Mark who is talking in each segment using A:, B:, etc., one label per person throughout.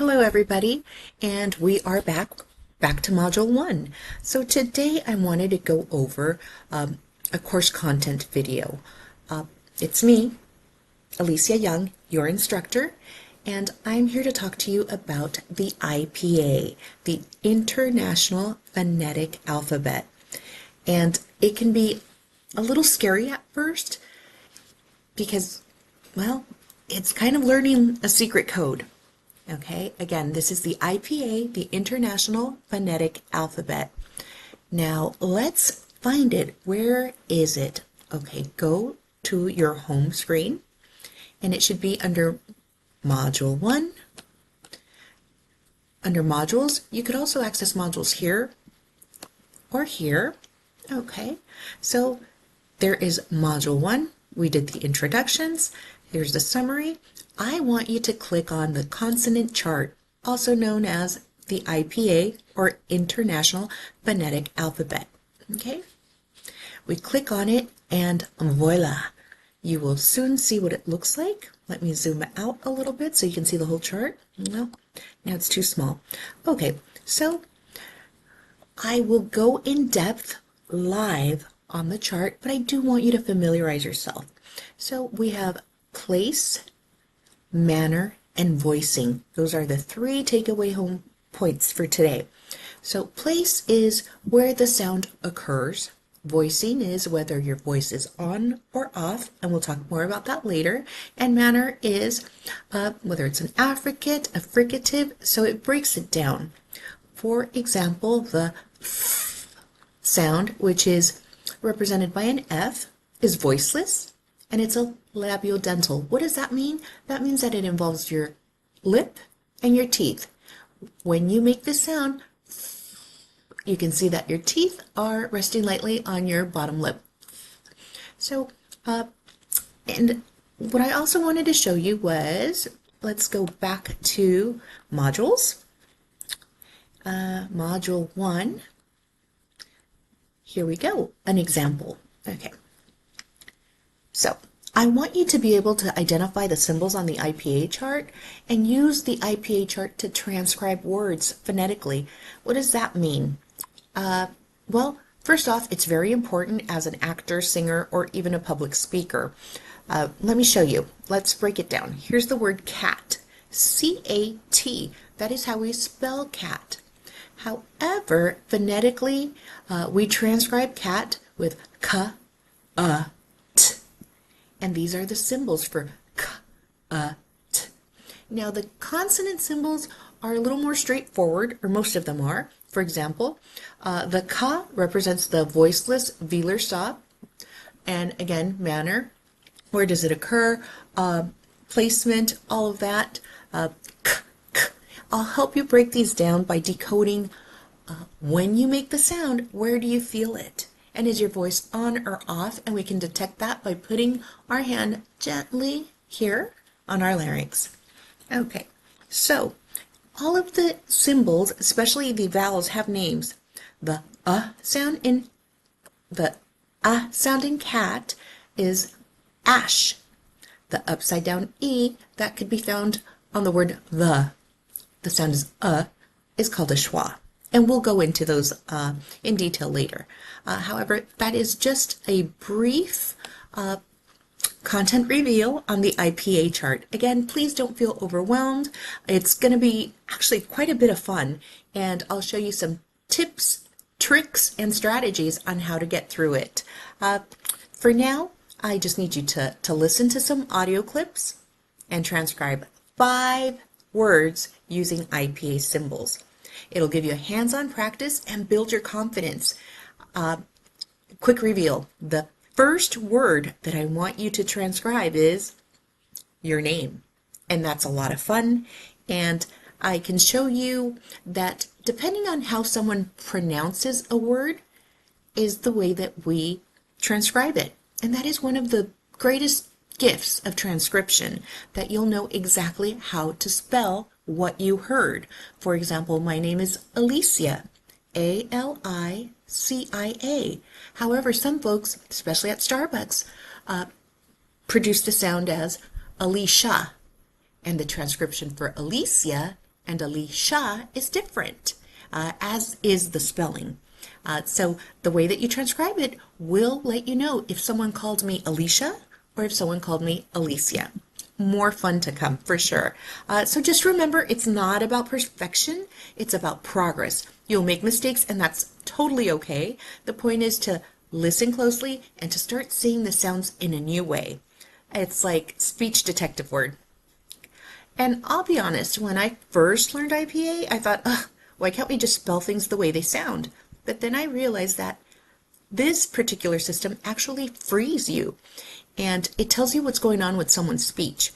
A: Hello everybody, and we are back to Module 1. So today I wanted to go over a course content video. It's me, Alicia Young, your instructor, and I'm here to talk to you about the IPA, the International Phonetic Alphabet. And it can be a little scary at first because, well, it's kind of learning a secret code. Okay, again, this is the IPA, the International Phonetic Alphabet. Now, let's find it. Where is it? Okay, go to your home screen, and it should be under Module 1. Under Modules, you could also access modules here or here. Okay, so there is Module 1. We did the introductions. Here's the summary. I want you to click on the consonant chart, also known as the IPA or International Phonetic Alphabet. Okay? We click on it and voila! You will soon see what it looks like. Let me zoom out a little bit so you can see the whole chart. No, now it's too small. Okay, so I will go in depth live on the chart, but I do want you to familiarize yourself. So we have place, manner, and voicing. Those are the three takeaway home points for today. So place is where the sound occurs. Voicing is whether your voice is on or off, and we'll talk more about that later. And manner is whether it's an affricate, a fricative, so it breaks it down. For example, the f sound, which is represented by an F, is voiceless, and it's a labiodental. What does that mean? That means that it involves your lip and your teeth. When you make the sound, you can see that your teeth are resting lightly on your bottom lip. So, and what I also wanted to show you was, let's go back to modules. Module 1. Here we go, an example. Okay. So, I want you to be able to identify the symbols on the IPA chart and use the IPA chart to transcribe words phonetically. What does that mean? Well, first off, it's very important as an actor, singer, or even a public speaker. Let me show you. Let's break it down. Here's the word cat. C-A-T. That is how we spell cat. However, phonetically, we transcribe cat with k, t. And these are the symbols for k, t. Now, the consonant symbols are a little more straightforward, or most of them are. For example, the ka represents the voiceless velar stop. And again, manner. Where does it occur? Placement, all of that. K, k. I'll help you break these down by decoding when you make the sound, where do you feel it? And is your voice on or off? And we can detect that by putting our hand gently here on our larynx. Okay, so all of the symbols, especially the vowels, have names. The sound in the sound in cat is ash. The upside down E that could be found on the word the sound is called a schwa. And we'll go into those in detail later. However, that is just a brief content reveal on the IPA chart. Again, please don't feel overwhelmed. It's going to be actually quite a bit of fun, and I'll show you some tips, tricks, and strategies on how to get through it. For now, I just need you to listen to some audio clips and transcribe 5 words using IPA symbols. It'll give you a hands-on practice and build your confidence. Quick reveal. The first word that I want you to transcribe is your name. And that's a lot of fun. And I can show you that depending on how someone pronounces a word is the way that we transcribe it. And that is one of the greatest gifts of transcription, that you'll know exactly how to spell what you heard. For example, my name is Alicia, A-L-I-C-I-A. However, some folks, especially at Starbucks, produce the sound as Alicia, and the transcription for Alicia and Alicia is different, as is the spelling. So the way that you transcribe it will let you know if someone called me Alicia or if someone called me Alicia. More fun to come for sure. So just remember, it's not about perfection, it's about progress. You'll make mistakes and that's totally okay. The point is to listen closely and to start seeing the sounds in a new way. It's like speech detective word. And I'll be honest, when I first learned IPA, I thought, ugh, why can't we just spell things the way they sound? But then I realized that this particular system actually frees you and it tells you what's going on with someone's speech,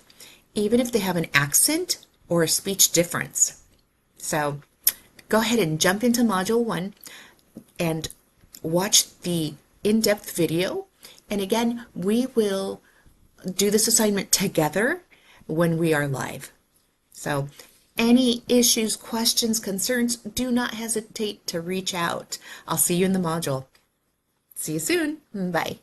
A: even if they have an accent or a speech difference. So go ahead and jump into Module 1 and watch the in-depth video. And again, we will do this assignment together when we are live. So any issues, questions, concerns, do not hesitate to reach out. I'll see you in the module. See you soon. Bye.